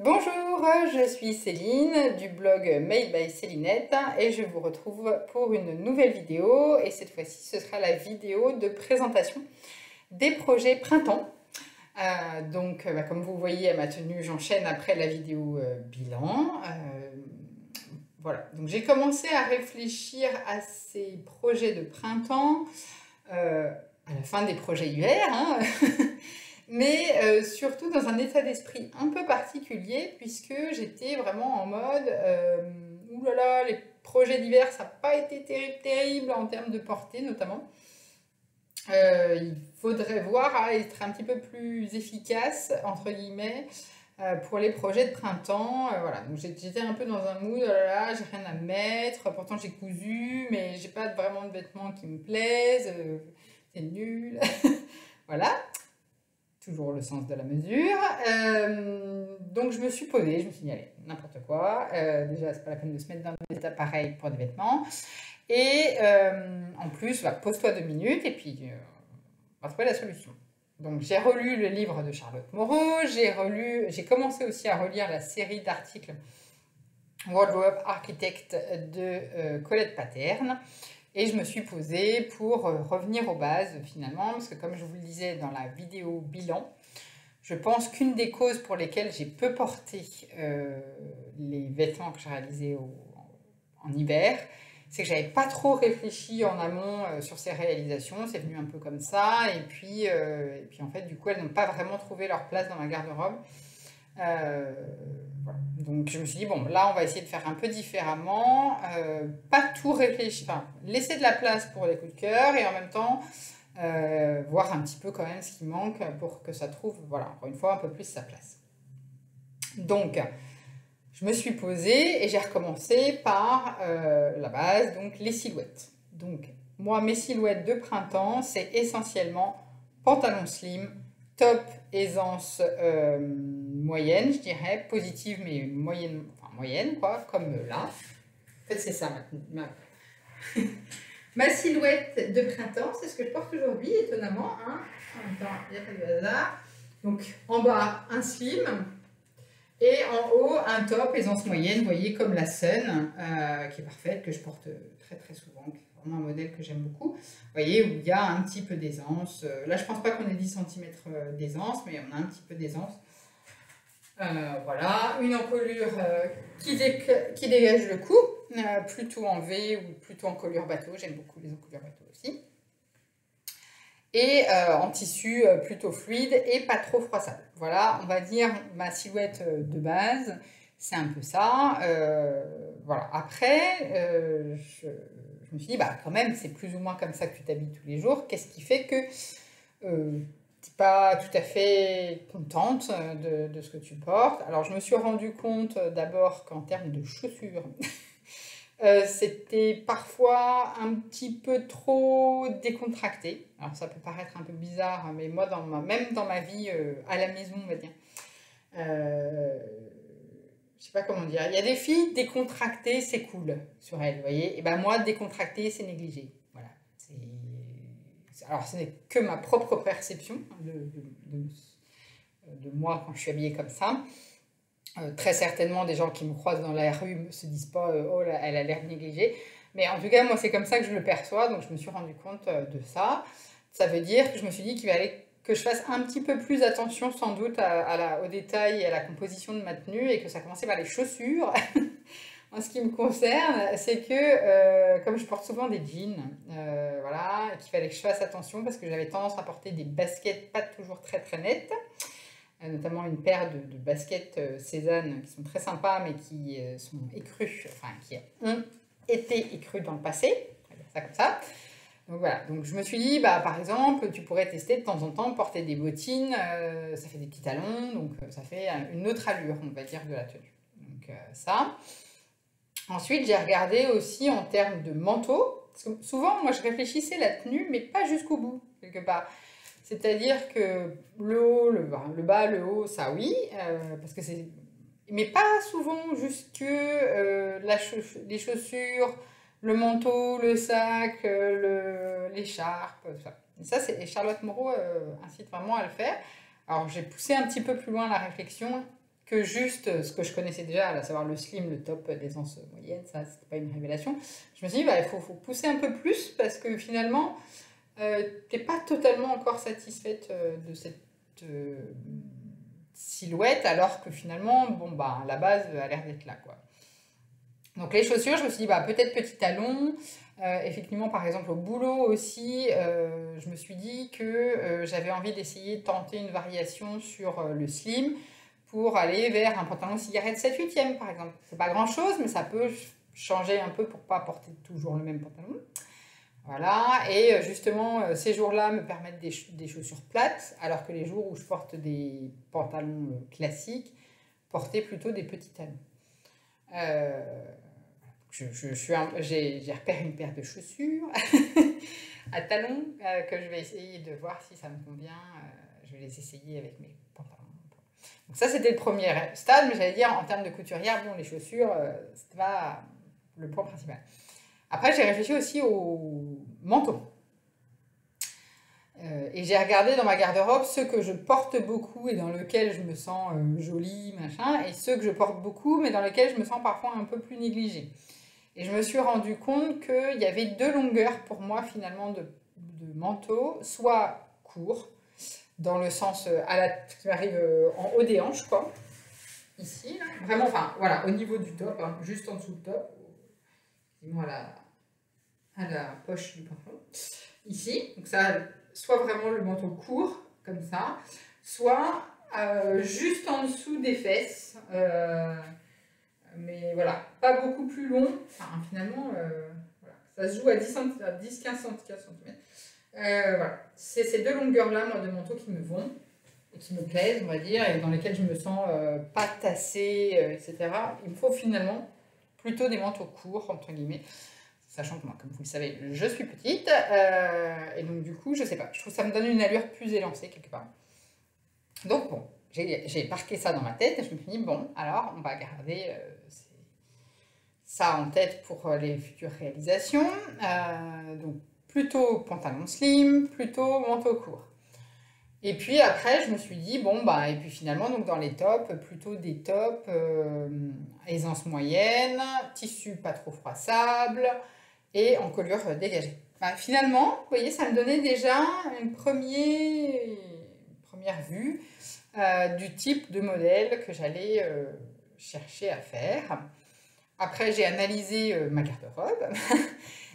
Bonjour, je suis Céline du blog Made by Célinette et je vous retrouve pour une nouvelle vidéo et cette fois-ci ce sera la vidéo de présentation des projets printemps. Comme vous voyez à ma tenue, j'enchaîne après la vidéo bilan. Voilà, donc j'ai commencé à réfléchir à ces projets de printemps à la fin des projets hiver, hein. Mais surtout dans un état d'esprit un peu particulier, puisque j'étais vraiment en mode ouh là là, les projets d'hiver, ça n'a pas été terrible en termes de portée notamment. Il faudrait voir à être un petit peu plus efficace, entre guillemets, pour les projets de printemps. Voilà, donc j'étais un peu dans un mood, oh là là, j'ai rien à mettre, pourtant j'ai cousu, mais j'ai pas vraiment de vêtements qui me plaisent, c'est nul. Voilà. Toujours le sens de la mesure. Donc je me suis posée, je me suis dit, allez, n'importe quoi. Déjà, c'est pas la peine de se mettre dans des états pareils pour des vêtements. Et en plus, pose-toi 2 minutes et puis on va trouver la solution. Donc j'ai relu le livre de Charlotte Moreau, j'ai commencé aussi à relire la série d'articles Wardrobe Architect de Colette Paterne. Et je me suis posée pour revenir aux bases finalement, parce que comme je vous le disais dans la vidéo bilan, je pense qu'une des causes pour lesquelles j'ai peu porté les vêtements que j'ai réalisés en hiver, c'est que j'avais pas trop réfléchi en amont sur ces réalisations, c'est venu un peu comme ça, et puis en fait du coup elles n'ont pas vraiment trouvé leur place dans ma garde-robe. Voilà. Donc je me suis dit, bon, là on va essayer de faire un peu différemment, pas tout réfléchir, enfin laisser de la place pour les coups de cœur et en même temps voir un petit peu quand même ce qui manque pour que ça trouve, voilà, encore une fois, un peu plus sa place. Donc je me suis posée et j'ai recommencé par la base, donc les silhouettes. Donc moi, mes silhouettes de printemps, c'est essentiellement pantalon slim, top aisance moyenne, je dirais, positive mais moyenne, enfin moyenne quoi, comme là. En fait c'est ça ma silhouette de printemps, c'est ce que je porte aujourd'hui, étonnamment, hein. En même temps, il n'y a pas de hasard. Donc en bas un slim et en haut un top aisance moyenne, vous voyez, comme la Sun, qui est parfaite, que je porte très très souvent, qui est vraiment un modèle que j'aime beaucoup. Vous voyez, où il y a un petit peu d'aisance. Là, je ne pense pas qu'on ait 10 cm d'aisance, mais on a un petit peu d'aisance. Voilà, une encolure qui dégage le cou, plutôt en V ou plutôt en colure bateau. J'aime beaucoup les encolures bateau aussi. Et en tissu plutôt fluide et pas trop froissable. Voilà, on va dire ma silhouette de base, c'est un peu ça. Voilà. Après, je me suis dit, bah quand même, c'est plus ou moins comme ça que tu t'habilles tous les jours. Qu'est-ce qui fait que tu n'es pas tout à fait contente de ce que tu portes? Alors, je me suis rendu compte d'abord qu'en termes de chaussures, c'était parfois un petit peu trop décontracté. Alors ça peut paraître un peu bizarre, mais moi, même dans ma vie à la maison, on va dire, je sais pas comment dire, il y a des filles décontractées, c'est cool sur elles, vous voyez, et ben moi, décontracté, c'est négligé. Voilà. Alors ce n'est que ma propre perception de moi quand je suis habillée comme ça. Très certainement, des gens qui me croisent dans la rue ne se disent pas oh là, elle a l'air négligée. Mais en tout cas, moi, c'est comme ça que je le perçois. Donc, je me suis rendu compte de ça. Ça veut dire que je me suis dit qu'il fallait que je fasse un petit peu plus attention, sans doute, aux détails et à la composition de ma tenue. Et que ça commençait par les chaussures. En ce qui me concerne, c'est que, comme je porte souvent des jeans, voilà, qu'il fallait que je fasse attention parce que j'avais tendance à porter des baskets pas toujours très très nettes. Notamment une paire de baskets Cézanne qui sont très sympas mais qui sont écrues, enfin qui ont été écrues dans le passé, on va dire ça comme ça. Donc voilà, donc je me suis dit, bah, par exemple, tu pourrais tester de temps en temps porter des bottines, ça fait des petits talons, donc ça fait une autre allure, on va dire, de la tenue. Donc ça. Ensuite, j'ai regardé aussi en termes de manteau, parce que souvent, moi, je réfléchissais la tenue, mais pas jusqu'au bout, quelque part. C'est-à-dire que le haut, le bas, le haut, ça oui, parce que c'est... Mais pas souvent jusque les chaussures, le manteau, le sac, l'écharpe, tout ça. Et ça, et Charlotte Moreau incite vraiment à le faire. Alors j'ai poussé un petit peu plus loin la réflexion que juste ce que je connaissais déjà, à savoir le slim, le top des anses moyennes, ça c'était pas une révélation. Je me suis dit, bah, il faut pousser un peu plus parce que finalement, t'es pas totalement encore satisfaite de cette silhouette, alors que finalement, bon, bah, la base a l'air d'être là, quoi. Donc les chaussures, je me suis dit, bah, peut-être petit talon. Effectivement, par exemple, au boulot aussi, je me suis dit que j'avais envie d'essayer de tenter une variation sur le slim pour aller vers un pantalon cigarette 7/8e, par exemple. C'est pas grand-chose, mais ça peut changer un peu pour pas porter toujours le même pantalon. Voilà, et justement, ces jours-là me permettent des chaussures plates, alors que les jours où je porte des pantalons classiques, porter plutôt des petits talons. J'ai repéré une paire de chaussures à talons que je vais essayer de voir si ça me convient. Je vais les essayer avec mes pantalons. Donc ça, c'était le premier stade, mais j'allais dire, en termes de couturière, bon, les chaussures, c'était pas le point principal. Après, j'ai réfléchi aussi au manteau. Et j'ai regardé dans ma garde-robe ceux que je porte beaucoup et dans lesquels je me sens jolie, machin, et ceux que je porte beaucoup, mais dans lesquels je me sens parfois un peu plus négligée. Et je me suis rendu compte qu'il y avait deux longueurs pour moi, finalement, de manteau, soit court, dans le sens qui m'arrive en haut des hanches, quoi, ici, là. Vraiment, enfin, voilà, au niveau du top, hein, juste en dessous du top, à la poche du pantalon, ici. Donc ça, soit vraiment le manteau court, comme ça, soit juste en dessous des fesses, mais voilà, pas beaucoup plus long, enfin finalement, voilà. Ça se joue à 10-15 cm. Voilà, c'est ces deux longueurs-là, moi, de manteau qui me vont, et qui me plaisent, on va dire, et dans lesquelles je me sens pas tassée, etc. Il me faut finalement plutôt des manteaux courts, entre guillemets, sachant que moi, comme vous le savez, je suis petite, et donc du coup, je sais pas, je trouve que ça me donne une allure plus élancée quelque part. Donc bon, j'ai parqué ça dans ma tête, et je me suis dit, bon, alors on va garder ça en tête pour les futures réalisations. Donc plutôt pantalon slim, plutôt manteau court. Et puis après, je me suis dit, bon, bah, et puis finalement, donc dans les tops, plutôt des tops aisance moyenne, tissu pas trop froissable et en colure dégagée. Bah, finalement, vous voyez, ça me donnait déjà une première vue du type de modèle que j'allais chercher à faire. Après, j'ai analysé ma garde-robe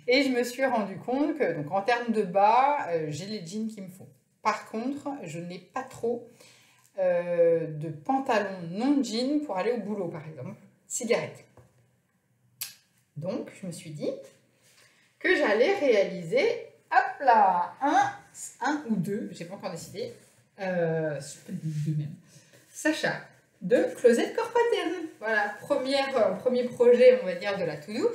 et je me suis rendu compte que, donc, en termes de bas, j'ai les jeans qu'il me faut. Par contre, je n'ai pas trop de pantalons non jeans pour aller au boulot, par exemple. Cigarette. Donc, je me suis dit que j'allais réaliser, hop là, un ou deux, j'ai pas encore décidé, deux même, Sacha de Closet Corps Pattern. Voilà, premier projet, on va dire, de la to-do.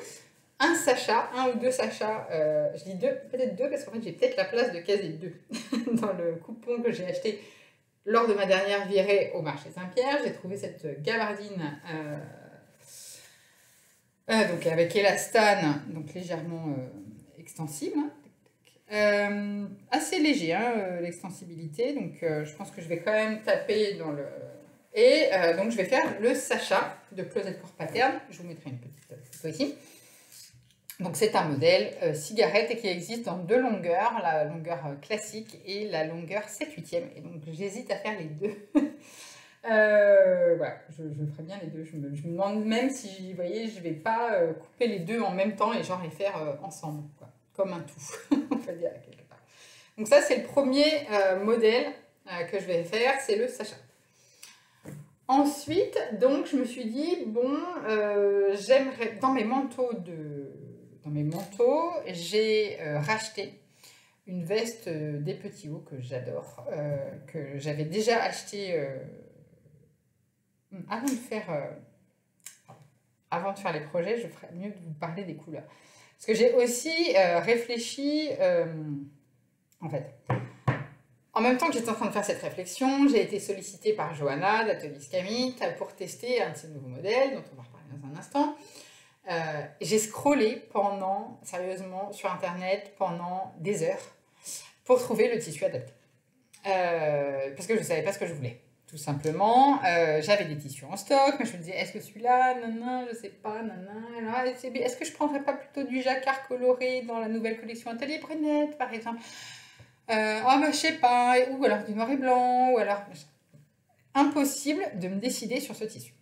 Un Sacha, un ou deux Sacha, je dis deux, peut-être deux, parce qu'en fait j'ai peut-être la place de caser deux dans le coupon que j'ai acheté lors de ma dernière virée au marché Saint-Pierre. J'ai trouvé cette gabardine donc avec élastane, donc légèrement extensible, assez léger l'extensibilité, donc je pense que je vais quand même taper dans le... Et donc je vais faire le Sacha de Closet Corps Pattern, je vous mettrai une petite photo ici. Donc c'est un modèle cigarette et qui existe dans deux longueurs, la longueur classique et la longueur 7/8e. Et donc j'hésite à faire les deux. Voilà, je ferai bien les deux. Je me demande même si, vous voyez, je ne vais pas couper les deux en même temps et genre les faire ensemble, quoi, comme un tout, on va dire quelque part. Donc ça c'est le premier modèle que je vais faire, c'est le Sacha. Ensuite, donc je me suis dit, bon, j'aimerais, dans mes manteaux, j'ai racheté une veste des Petits Hauts que j'adore, que j'avais déjà acheté avant de faire les projets. Je ferais mieux de vous parler des couleurs. Parce que j'ai aussi réfléchi, en fait, en même temps que j'étais en train de faire cette réflexion, j'ai été sollicitée par Johanna d'Atelier Scamit pour tester un de ces nouveaux modèles, dont on va reparler dans un instant. J'ai scrollé sérieusement, sur Internet pendant des heures pour trouver le tissu adapté. Parce que je ne savais pas ce que je voulais, tout simplement. J'avais des tissus en stock, mais je me disais, est-ce que celui-là, non, je sais pas, est-ce que je prendrais pas plutôt du jacquard coloré dans la nouvelle collection Atelier Brunette, par exemple? Je sais pas, ou alors du noir et blanc, ou alors... Impossible de me décider sur ce tissu.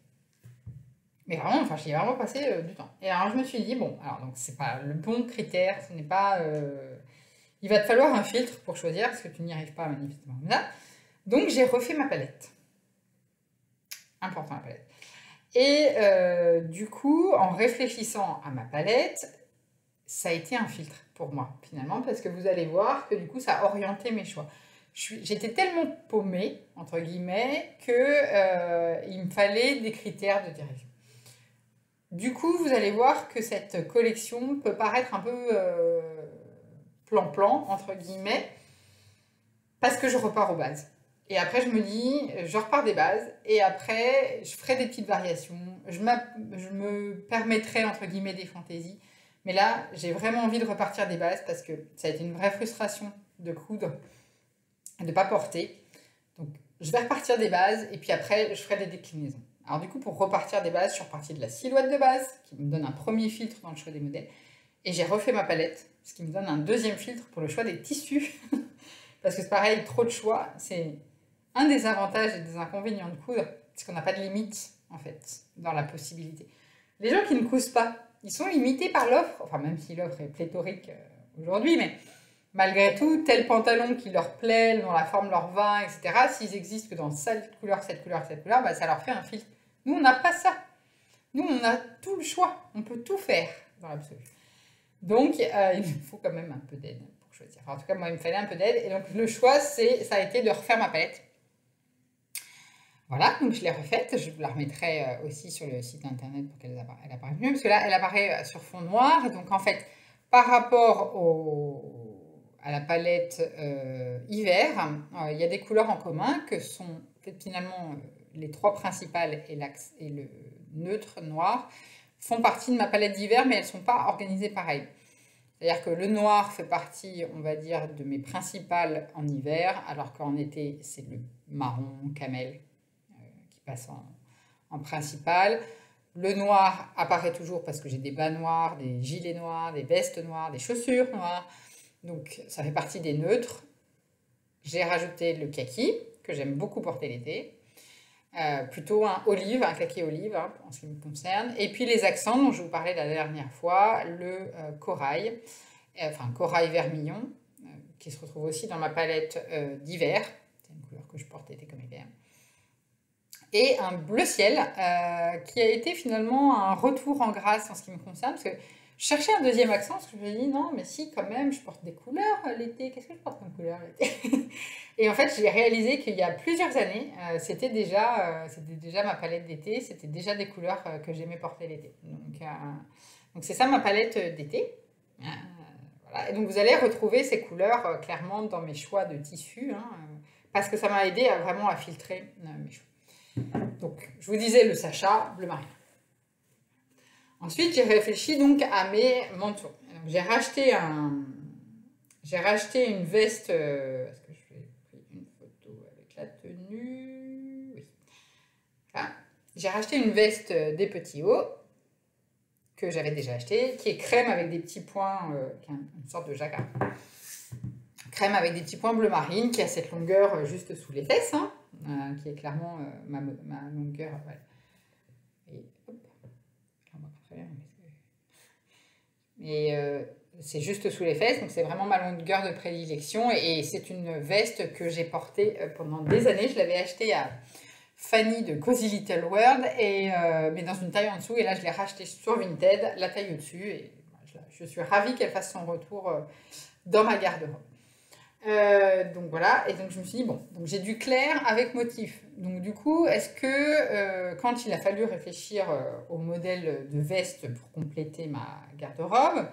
Mais vraiment, enfin, j'y ai vraiment passé du temps. Et alors, je me suis dit, bon, alors, donc, c'est pas le bon critère, ce n'est pas... il va te falloir un filtre pour choisir, parce que tu n'y arrives pas manifestement. Donc, j'ai refait ma palette. Important, la palette. Et du coup, en réfléchissant à ma palette, ça a été un filtre pour moi, finalement, parce que vous allez voir que du coup, ça a orienté mes choix. J'étais tellement paumée, entre guillemets, que il me fallait des critères de direction. Du coup, vous allez voir que cette collection peut paraître un peu plan-plan, entre guillemets, parce que je repars aux bases. Et après, je me dis, je repars des bases, et après, je ferai des petites variations, je me permettrai, entre guillemets, des fantaisies. Mais là, j'ai vraiment envie de repartir des bases, parce que ça a été une vraie frustration de coudre, de ne pas porter. Donc, je vais repartir des bases, et puis après, je ferai des déclinaisons. Alors du coup, pour repartir des bases, je suis repartie de la silhouette de base, qui me donne un premier filtre dans le choix des modèles, et j'ai refait ma palette, ce qui me donne un deuxième filtre pour le choix des tissus. Parce que c'est pareil, trop de choix, c'est un des avantages et des inconvénients de coudre, c'est qu'on n'a pas de limite, en fait, dans la possibilité. Les gens qui ne cousent pas, ils sont limités par l'offre, enfin même si l'offre est pléthorique aujourd'hui, mais malgré tout, tel pantalon qui leur plaît, dont la forme leur va, etc., s'ils existent que dans cette couleur, cette couleur, cette couleur, bah, ça leur fait un filtre. Nous, on n'a pas ça. Nous, on a tout le choix. On peut tout faire dans l'absolu. Donc, il nous faut quand même un peu d'aide pour choisir. Enfin, en tout cas, moi, il me fallait un peu d'aide. Et donc, le choix, ça a été de refaire ma palette. Voilà, donc je l'ai refaite. Je vous la remettrai aussi sur le site internet pour qu'elle apparaisse mieux. Parce que là, elle apparaît sur fond noir. Donc, en fait, par rapport à la palette hiver, il y a des couleurs en commun que sont finalement les trois principales et le neutre noir font partie de ma palette d'hiver, mais elles ne sont pas organisées pareil. C'est-à-dire que le noir fait partie, on va dire, de mes principales en hiver, alors qu'en été, c'est le marron camel qui passe en principal. Le noir apparaît toujours parce que j'ai des bas noirs, des gilets noirs, des vestes noires, des chaussures noires. Donc, ça fait partie des neutres. J'ai rajouté le kaki, que j'aime beaucoup porter l'été. Plutôt un olive, un kaki olive, hein, en ce qui me concerne. Et puis les accents dont je vous parlais la dernière fois, le corail, corail vermillon, qui se retrouve aussi dans ma palette d'hiver. C'est une couleur que je porte été comme hiver. Et un bleu ciel, qui a été finalement un retour en grâce en ce qui me concerne, parce que je cherchais un deuxième accent, parce que je me dis non, mais si, quand même, je porte des couleurs l'été. Qu'est-ce que je porte comme couleur l'été? Et en fait, j'ai réalisé qu'il y a plusieurs années, c'était déjà ma palette d'été, c'était déjà des couleurs que j'aimais porter l'été. Donc c'est ça ma palette d'été. Voilà. Et donc vous allez retrouver ces couleurs clairement dans mes choix de tissus, hein, parce que ça m'a aidé vraiment à filtrer mes choix. Donc je vous disais le Sacha bleu marine. Ensuite, j'ai réfléchi donc à mes manteaux. J'ai racheté une veste. Est-ce que je vais pris une photo avec la tenue? Oui. Voilà. J'ai racheté une veste des petits hauts que j'avais déjà acheté, qui est crème avec des petits points, qui est une sorte de jacquard. Crème avec des petits points bleu marine, qui a cette longueur juste sous les fesses, hein, qui est clairement ma longueur. Voilà. Et hop. Et c'est juste sous les fesses, donc c'est vraiment ma longueur de prédilection, et c'est une veste que j'ai portée pendant des années. Je l'avais achetée à Fanny de Cozy Little World, mais dans une taille en dessous, et là je l'ai rachetée sur Vinted, la taille au-dessus, et je suis ravie qu'elle fasse son retour dans ma garde-robe. Donc voilà, et donc je me suis dit, bon, donc j'ai du clair avec motif. Donc du coup, est-ce que quand il a fallu réfléchir au modèle de veste pour compléter ma garde-robe,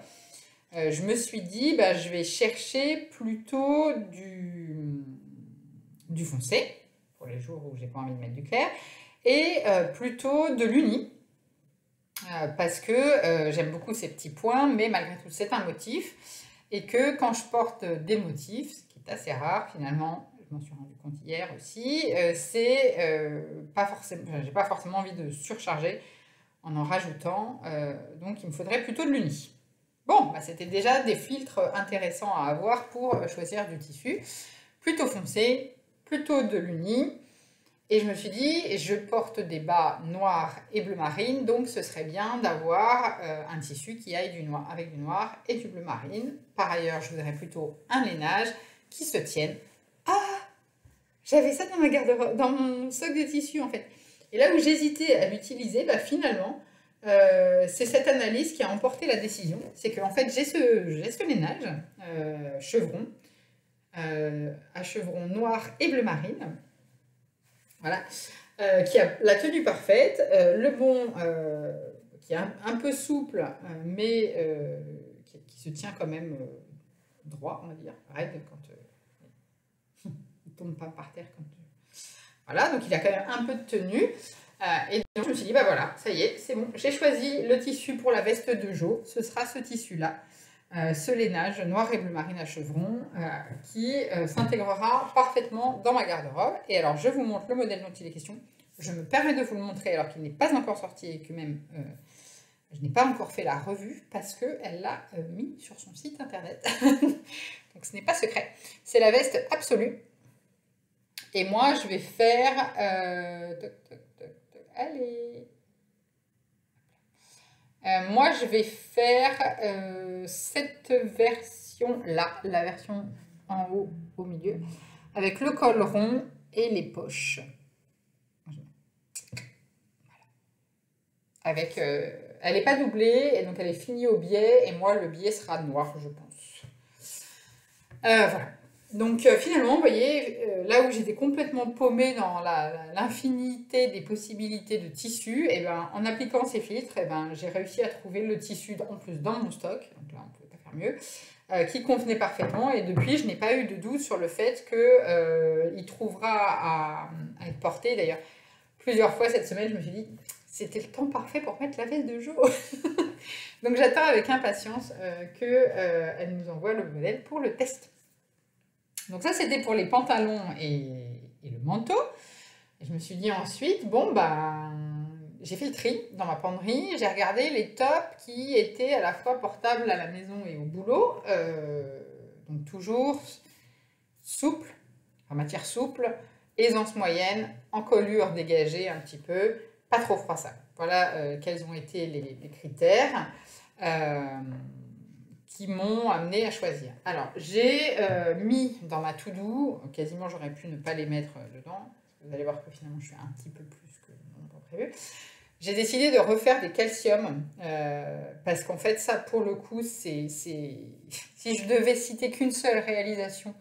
je me suis dit, bah, je vais chercher plutôt du foncé, pour les jours où j'ai pas envie de mettre du clair, et plutôt de l'uni, parce que j'aime beaucoup ces petits points, mais malgré tout, c'est un motif. Et que quand je porte des motifs, ce qui est assez rare finalement, je m'en suis rendu compte hier aussi, pas forcément, j'ai pas forcément envie de surcharger en rajoutant, donc il me faudrait plutôt de l'uni. Bon, bah, c'était déjà des filtres intéressants à avoir pour choisir du tissu, plutôt foncé, plutôt de l'uni. Et je me suis dit, je porte des bas noirs et bleu marine, donc ce serait bien d'avoir un tissu qui aille du noir, avec du noir et du bleu marine. Par ailleurs, je voudrais plutôt un lainage qui se tienne. Ah, j'avais ça dans ma garde-robe, dans mon stock de tissu en fait. Et là où j'hésitais à l'utiliser, bah, finalement, c'est cette analyse qui a emporté la décision. C'est qu'en fait, j'ai ce lainage chevron, à chevron noir et bleu marine. Voilà, qui a la tenue parfaite, le bon qui est un peu souple, mais qui se tient quand même droit, on va dire, raide quand il ne tombe pas par terre. Voilà, donc il a quand même un peu de tenue. Et donc je me suis dit, bah voilà, ça y est, c'est bon, j'ai choisi le tissu pour la veste de Jo, ce sera ce tissu-là. Ce lainage noir et bleu marine à chevron qui s'intégrera parfaitement dans ma garde-robe. Et alors, je vous montre le modèle dont il est question. Je me permets de vous le montrer alors qu'il n'est pas encore sorti et que même je n'ai pas encore fait la revue parce qu'elle l'a mis sur son site internet. Donc, ce n'est pas secret. C'est la veste absolue. Et moi, je vais faire... allez... moi, je vais faire cette version-là, la version en haut, au milieu, avec le col rond et les poches. Voilà. Avec, elle n'est pas doublée, et donc elle est finie au biais, et moi, le biais sera noir, je pense. Voilà. Donc finalement, vous voyez, là où j'étais complètement paumée dans l'infinité des possibilités de tissus, et ben, en appliquant ces filtres, et ben, j'ai réussi à trouver le tissu en plus dans mon stock, donc là on ne pouvait pas faire mieux, qui convenait parfaitement, et depuis je n'ai pas eu de doute sur le fait qu'il trouvera à être porté. D'ailleurs, plusieurs fois cette semaine, je me suis dit, c'était le temps parfait pour mettre la veste de Jo. Donc j'attends avec impatience qu'elle nous envoie le modèle pour le test. Donc ça, c'était pour les pantalons et le manteau. Et je me suis dit ensuite, bon, bah, j'ai fait le tri dans ma penderie. J'ai regardé les tops qui étaient à la fois portables à la maison et au boulot. Donc toujours souple, en matière souple, aisance moyenne, encolure dégagée un petit peu, pas trop froissable. Voilà quels ont été les critères. Qui m'ont amené à choisir. Alors, j'ai mis dans ma to-do, quasiment j'aurais pu ne pas les mettre dedans, vous allez voir que finalement je suis un petit peu plus que non prévu. J'ai décidé de refaire des calciums, parce qu'en fait ça pour le coup, si je devais citer qu'une seule réalisation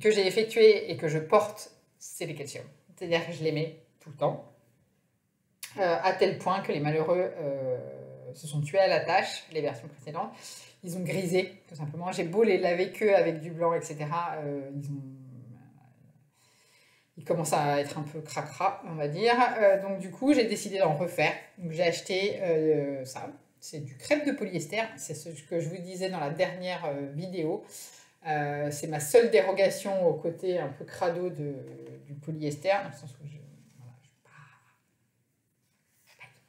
que j'ai effectuée et que je porte, c'est les calciums. C'est-à-dire que je les mets tout le temps, à tel point que les malheureux... se sont tués à la tâche, les versions précédentes. Ils ont grisé, tout simplement. J'ai beau les laver que avec du blanc, etc. Ils commencent à être un peu cracra, on va dire. Donc du coup, j'ai décidé d'en refaire. Donc j'ai acheté ça. C'est du crêpe de polyester. C'est ce que je vous disais dans la dernière vidéo. C'est ma seule dérogation au côté un peu crado du polyester, dans le sens où je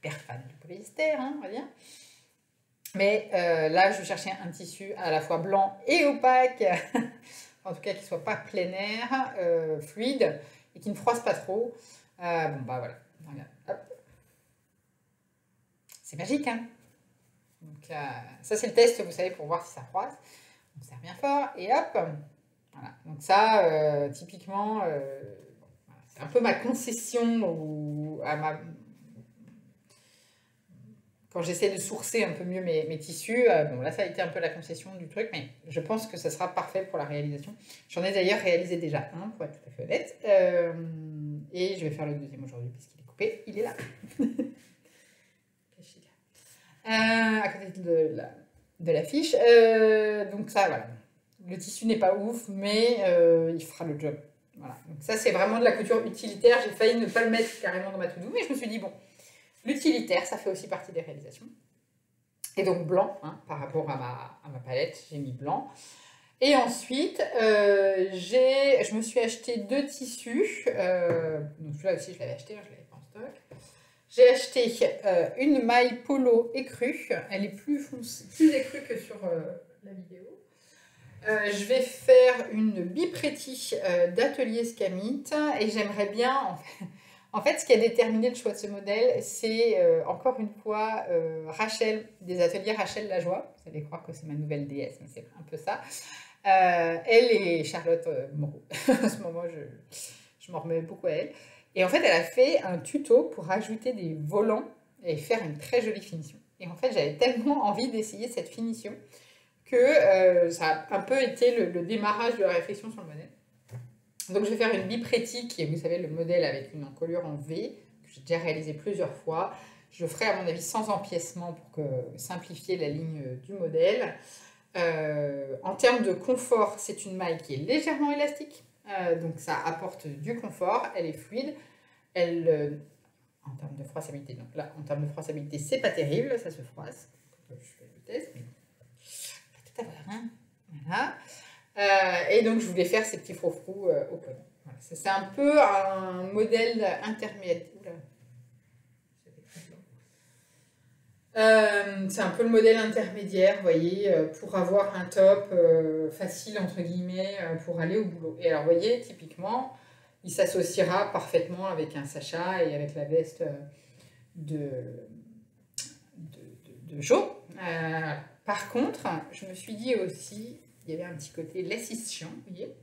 hyper fan du polyester, hein, on va dire. Mais là, je cherchais un tissu à la fois blanc et opaque, en tout cas qui ne soit pas plein air, fluide, et qui ne froisse pas trop. Bon, bah voilà, regarde, hop. C'est magique, hein. Donc, ça, c'est le test, vous savez, pour voir si ça froisse. On serre bien fort, et hop. Voilà, donc ça, typiquement, c'est un peu ma concession à ma... Quand j'essaie de sourcer un peu mieux mes tissus, bon là ça a été un peu la concession du truc, mais je pense que ça sera parfait pour la réalisation. J'en ai d'ailleurs réalisé déjà un, pour être tout à fait honnête, et je vais faire le deuxième aujourd'hui puisqu'il est coupé, il est là. Caché là. À côté de l'affiche. Donc ça, voilà. Le tissu n'est pas ouf, mais il fera le job. Voilà. Donc ça c'est vraiment de la couture utilitaire, j'ai failli ne pas le mettre carrément dans ma to-do, mais je me suis dit bon... L'utilitaire, ça fait aussi partie des réalisations. Et donc blanc, hein, par rapport à ma palette, j'ai mis blanc. Et ensuite, je me suis acheté 2 tissus. Donc celui-là aussi, je l'avais acheté, je l'avais pas en stock. J'ai acheté une maille polo écrue. Elle est plus écrue que sur la vidéo. Je vais faire une bipretti d'atelier Scamit. Et j'aimerais bien... En fait, ce qui a déterminé le choix de ce modèle, c'est encore une fois Rachel, des ateliers Rachel Lajoie. Vous allez croire que c'est ma nouvelle déesse, mais c'est un peu ça. Elle et Charlotte Moreau. En ce moment, je m'en remets beaucoup à elle. Et en fait, elle a fait un tuto pour ajouter des volants et faire une très jolie finition. Et en fait, j'avais tellement envie d'essayer cette finition que ça a un peu été le démarrage de la réflexion sur le modèle. Donc, je vais faire une bipretti qui est, vous savez, le modèle avec une encolure en V, que j'ai déjà réalisé plusieurs fois. Je le ferai, à mon avis, sans empiècement pour simplifier la ligne du modèle. En termes de confort, c'est une maille qui est légèrement élastique, donc ça apporte du confort, elle est fluide, en termes de froissabilité, donc là, en termes de froissabilité, c'est pas terrible, ça se froisse, je fais le test, mais pas tout à voir, hein. Voilà. Et donc je voulais faire ces petits froufrous au poignet. Voilà. C'est un peu un modèle intermédiaire. C'est un peu le modèle intermédiaire, vous voyez, pour avoir un top facile, entre guillemets, pour aller au boulot. Et alors, vous voyez, typiquement, il s'associera parfaitement avec un Sacha et avec la veste de Jo. Par contre, je me suis dit aussi, il y avait un petit côté laissission, vous voyez.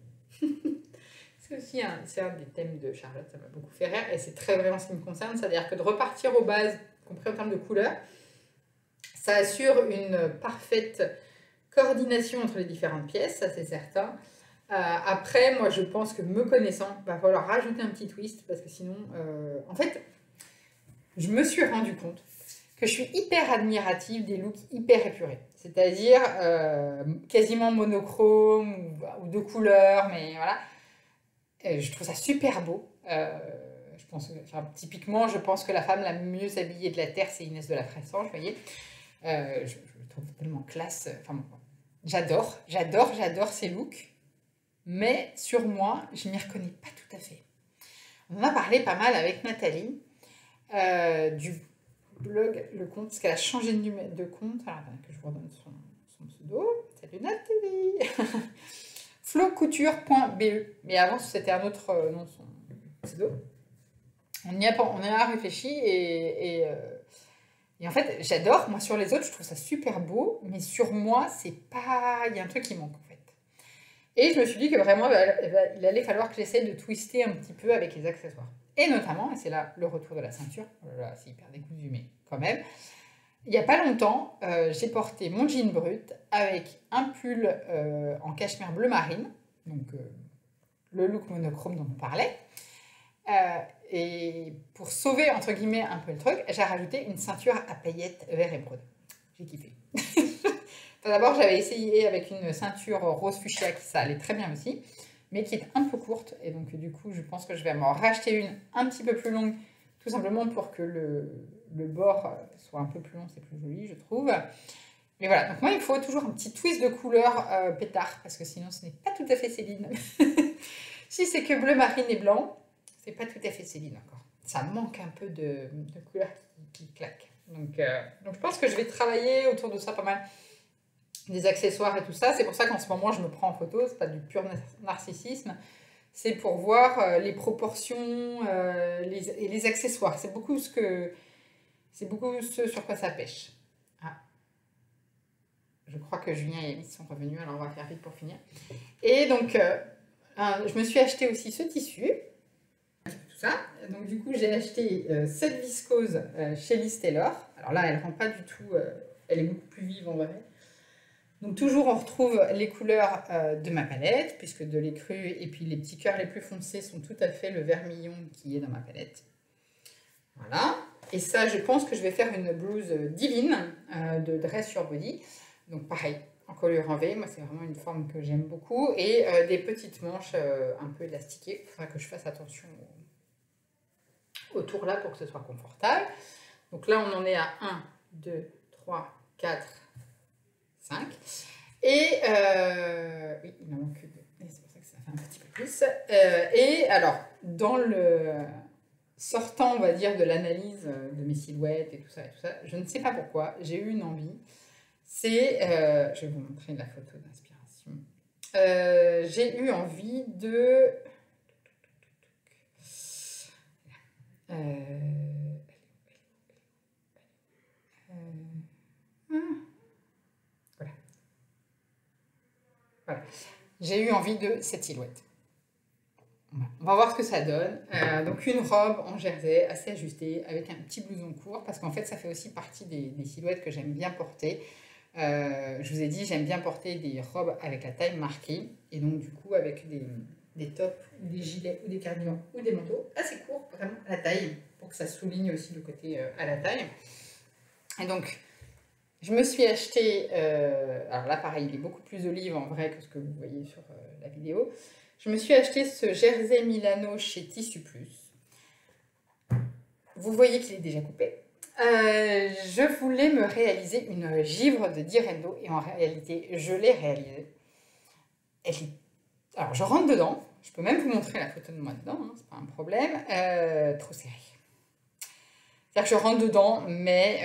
C'est aussi c'est un des thèmes de Charlotte, ça m'a beaucoup fait rire, et c'est très vrai en ce qui me concerne, c'est-à-dire que de repartir aux bases, compris en termes de couleurs, ça assure une parfaite coordination entre les différentes pièces, ça c'est certain. Après, moi je pense que me connaissant, il va falloir rajouter un petit twist parce que sinon, en fait, je me suis rendu compte que je suis hyper admirative des looks hyper épurés. C'est-à-dire quasiment monochrome ou de couleurs, mais voilà. Je trouve ça super beau. Je pense, typiquement, je pense que la femme la mieux habillée de la Terre, c'est Inès de la Fressange, vous voyez. Je trouve tellement classe. Enfin, bon, j'adore ces looks. Mais sur moi, je ne m'y reconnais pas tout à fait. On en a parlé pas mal avec Nathalie du blog Le Compte, parce qu'elle a changé de compte. Alors, que je vous redonne son pseudo. Salut Nathalie. flocouture.be. Mais avant, c'était un autre nom, son pseudo. On y a réfléchi et en fait, j'adore. Moi, sur les autres, je trouve ça super beau. Mais sur moi, c'est pas... Il y a un truc qui manque, en fait. Et je me suis dit que vraiment, il allait falloir que j'essaie de twister un petit peu avec les accessoires. Et notamment, et c'est là le retour de la ceinture. Oh là là, c'est hyper décousu, mais quand même. Il n'y a pas longtemps, j'ai porté mon jean brut avec un pull en cachemire bleu marine. Donc, le look monochrome dont on parlait. Et pour sauver, entre guillemets, un peu le truc, j'ai rajouté une ceinture à paillettes vert émeraude. J'ai kiffé. Enfin, d'abord, j'avais essayé avec une ceinture rose fuchsia, qui ça allait très bien aussi, mais qui est un peu courte. Et donc, du coup, je pense que je vais m'en racheter une un petit peu plus longue, tout simplement pour que le bord soit un peu plus long, c'est plus joli, je trouve. Mais voilà, donc moi, il me faut toujours un petit twist de couleur pétard, parce que sinon, ce n'est pas tout à fait Céline. Si c'est que bleu marine et blanc, c'est pas tout à fait Céline encore. Ça manque un peu de couleur qui claque. Donc, je pense que je vais travailler autour de ça pas mal. Des accessoires et tout ça. C'est pour ça qu'en ce moment, je me prends en photo. C'est pas du pur narcissisme. C'est pour voir les proportions et les accessoires. C'est beaucoup ce sur quoi ça pêche. Ah. Je crois que Julien et Alice sont revenus, alors on va faire vite pour finir. Et donc, je me suis acheté aussi ce tissu. Tout ça. Donc, du coup, j'ai acheté cette viscose chez Liz Taylor. Alors là, elle ne rend pas du tout... elle est beaucoup plus vive en vrai. Donc toujours on retrouve les couleurs de ma palette, puisque de l'écru et puis les petits cœurs les plus foncés sont tout à fait le vermillon qui est dans ma palette. Voilà. Et ça, je pense que je vais faire une blouse divine de dress sur body. Donc pareil, en colure en V, moi c'est vraiment une forme que j'aime beaucoup. Et des petites manches un peu élastiquées. Il faudra que je fasse attention autour là pour que ce soit confortable. Donc là on en est à 1, 2, 3, 4... 5. Et oui, il en manque deux. Et c'est pour ça que ça fait un petit peu plus. Et alors, dans le sortant, on va dire, de l'analyse de mes silhouettes et tout ça, je ne sais pas pourquoi, j'ai eu une envie. C'est, je vais vous montrer la photo d'inspiration. J'ai eu envie de... voilà. Voilà. J'ai eu envie de cette silhouette. On va voir ce que ça donne. Donc une robe en jersey assez ajustée avec un petit blouson court parce qu'en fait ça fait aussi partie des silhouettes que j'aime bien porter. Je vous ai dit j'aime bien porter des robes avec la taille marquée et donc du coup avec des tops ou des gilets ou des cardigans ou des manteaux assez courts vraiment à la taille pour que ça souligne aussi le côté à la taille. Et donc je me suis acheté, alors là pareil il est beaucoup plus olive en vrai que ce que vous voyez sur la vidéo. Je me suis acheté ce jersey Milano chez Tissu Plus. Vous voyez qu'il est déjà coupé. Je voulais me réaliser une givre de Direndo et en réalité, je l'ai réalisée. Alors, je rentre dedans. Je peux même vous montrer la photo de moi dedans, hein, c'est pas un problème. Trop serré. C'est-à-dire que je rentre dedans, mais...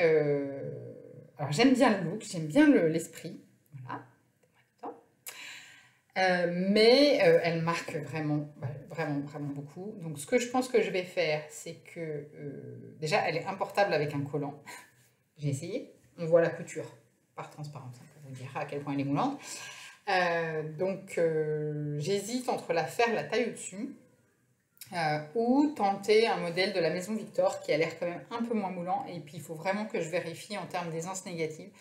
alors, j'aime bien le look, j'aime bien l'esprit. Voilà. Mais elle marque vraiment beaucoup. Donc ce que je pense que je vais faire, c'est que déjà elle est importable avec un collant. J'ai essayé. On voit la couture par transparence pour vous dire à quel point elle est moulante. Donc j'hésite entre la faire la taille au-dessus ou tenter un modèle de la Maison Victor qui a l'air quand même un peu moins moulant. Et puis il faut vraiment que je vérifie en termes d'aisance négative.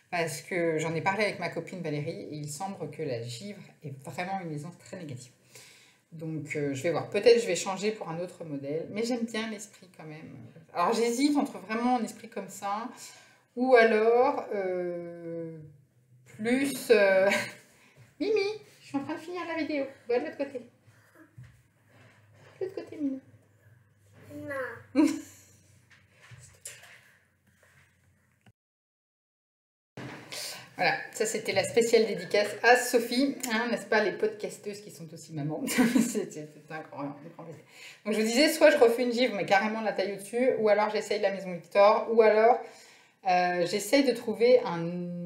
Parce que j'en ai parlé avec ma copine Valérie et il semble que la givre est vraiment une aisance très négative. Donc je vais voir, peut-être je vais changer pour un autre modèle, mais j'aime bien l'esprit quand même. Alors j'hésite entre vraiment un esprit comme ça, ou alors plus... Mimi, je suis en train de finir la vidéo, va de l'autre côté. De l'autre côté, Mimi. Non. Voilà, ça c'était la spéciale dédicace à Sophie, hein, n'est-ce pas, les podcasteuses qui sont aussi mamans. C'est un grand plaisir. Donc je vous disais, soit je refais une givre, mais carrément la taille au-dessus, ou alors j'essaye la Maison Victor, ou alors j'essaye de trouver un...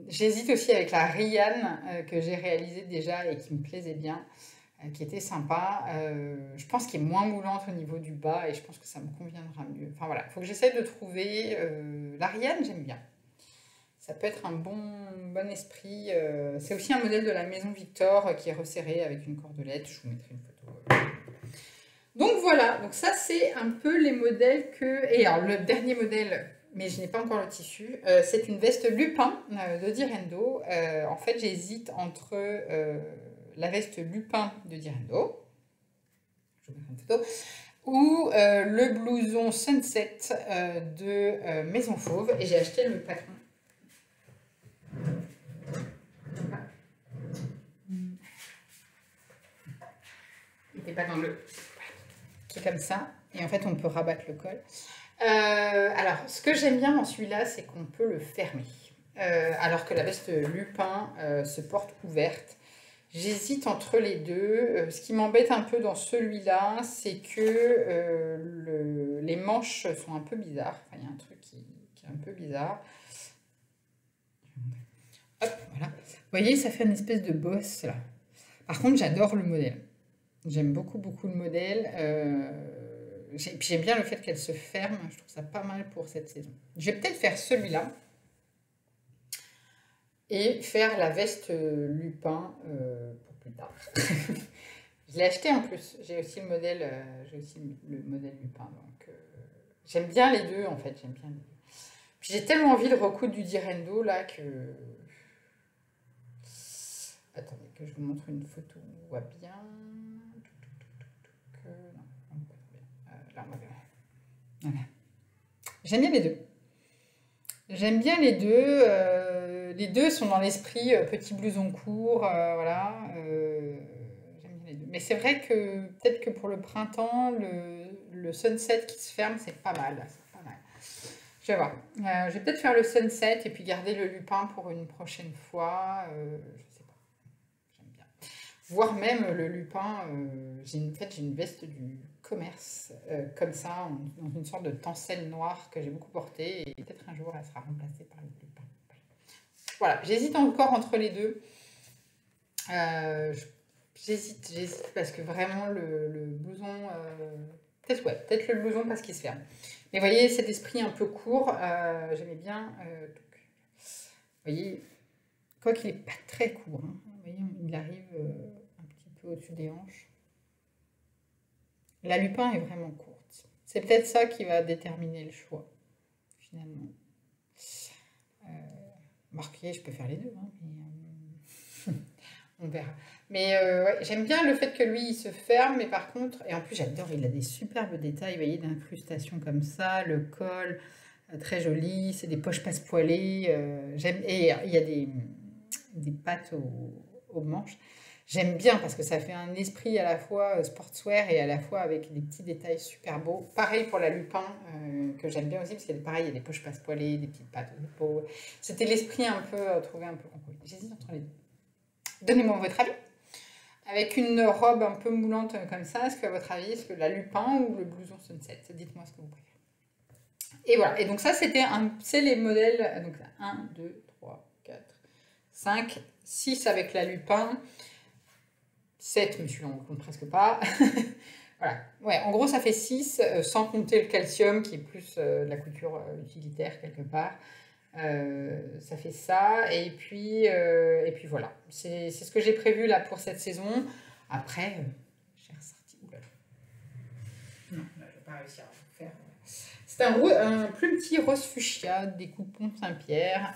J'hésite aussi avec la Rianne que j'ai réalisée déjà et qui me plaisait bien, qui était sympa. Je pense qu'elle est moins moulante au niveau du bas et je pense que ça me conviendra mieux. Enfin voilà, il faut que j'essaye de trouver... la Rianne, j'aime bien. Ça peut être un bon esprit. C'est aussi un modèle de la Maison Victor qui est resserré avec une cordelette. Je vous mettrai une photo. Donc voilà, donc ça c'est un peu les modèles que... Et alors le dernier modèle, mais je n'ai pas encore le tissu, c'est une veste Lupin de Direndo. En fait j'hésite entre la veste Lupin de Direndo, je vous mettrai une photo, ou le blouson Sunset de Maison Fauve. Et j'ai acheté le patron. Il n'était pas dans le... qui est comme ça. Et en fait, on peut rabattre le col. Alors, ce que j'aime bien dans celui-là, c'est qu'on peut le fermer. Alors que la veste Lupin se porte ouverte. J'hésite entre les deux. Ce qui m'embête un peu dans celui-là, c'est que les manches sont un peu bizarres. Enfin, il y a un truc qui est un peu bizarre. Hop, voilà. Vous voyez, ça fait une espèce de bosse, là. Par contre, j'adore le modèle. J'aime beaucoup le modèle. Puis j'aime bien le fait qu'elle se ferme. Je trouve ça pas mal pour cette saison. Je vais peut-être faire celui-là. Et faire la veste Lupin pour plus tard. Je l'ai acheté en plus. J'ai aussi le modèle, Lupin. Donc j'aime bien les deux en fait. J'aime bien les deux. Puis j'ai tellement envie de recoudre du Direndo là que... Attendez que je vous montre une photo. On voit bien. Non, on voit bien. Là, on voit bien. Voilà. J'aime bien les deux. J'aime bien les deux. Les deux sont dans l'esprit petit blouson court. Voilà. J'aime bien les deux. Mais c'est vrai que peut-être que pour le printemps, le sunset qui se ferme, c'est pas mal. C'est pas mal. Je vais voir. Je vais peut-être faire le sunset et puis garder le lupin pour une prochaine fois. Je sais pas. J'aime bien. Voire même le lupin. En fait, j'ai une veste du commerce comme ça, dans une sorte de tencelle noire que j'ai beaucoup portée. Et peut-être un jour, elle sera remplacée par le lupin. Voilà, j'hésite encore entre les deux. J'hésite parce que vraiment le blouson. Peut-être le blouson parce qu'il se ferme. Mais vous voyez, cet esprit un peu court, j'aimais bien. Vous voyez, quoi qu'il n'est pas très court, hein, vous voyez, il arrive un petit peu au-dessus des hanches. La lupin est vraiment courte. C'est peut-être ça qui va déterminer le choix, finalement. Marqué, je peux faire les deux, hein, mais on verra. Mais ouais, j'aime bien le fait que lui, il se ferme, mais par contre, et en plus j'adore, il a des superbes détails, vous voyez, d'incrustation comme ça, le col, très joli, c'est des poches passepoilées, et il y a des pattes aux manches. J'aime bien parce que ça fait un esprit à la fois sportswear et à la fois avec des petits détails super beaux. Pareil pour la lupin, que j'aime bien aussi, parce qu'il y a des poches passepoilées, des petites pattes aux épaules. C'était l'esprit un peu, trouvé un peu concours. J'hésite entre les deux. Donnez-moi votre avis. Avec une robe un peu moulante comme ça, est-ce que à votre avis, est-ce que la lupin ou le blouson sunset? Dites-moi ce que vous préférez. Et voilà, et donc ça c'est les modèles, donc 1, 2, 3, 4, 5, 6 avec la lupin, 7, mais celui-là on ne compte presque pas. Voilà, ouais, en gros ça fait 6, sans compter le calcium qui est plus de la couture utilitaire quelque part. Ça fait ça, et puis voilà, c'est ce que j'ai prévu là pour cette saison. Après, j'ai ressorti. Oula. Non, là, je vais pas réussir à faire. C'est un plus petit rose fuchsia des coupons Saint-Pierre,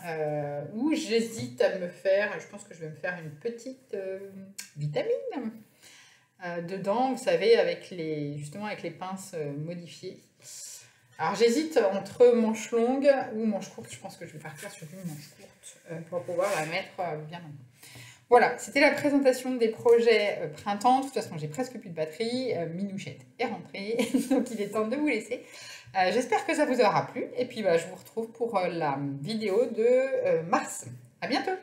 où j'hésite à me faire, je pense que je vais me faire une petite vitamine dedans, vous savez, justement avec les pinces modifiées. Alors j'hésite entre manche longue ou manche courte. Je pense que je vais partir sur une manche courte pour pouvoir la mettre bien en haut. Voilà, c'était la présentation des projets printemps. De toute façon, j'ai presque plus de batterie. Minouchette est rentrée, donc il est temps de vous laisser. J'espère que ça vous aura plu. Et puis je vous retrouve pour la vidéo de mars. À bientôt!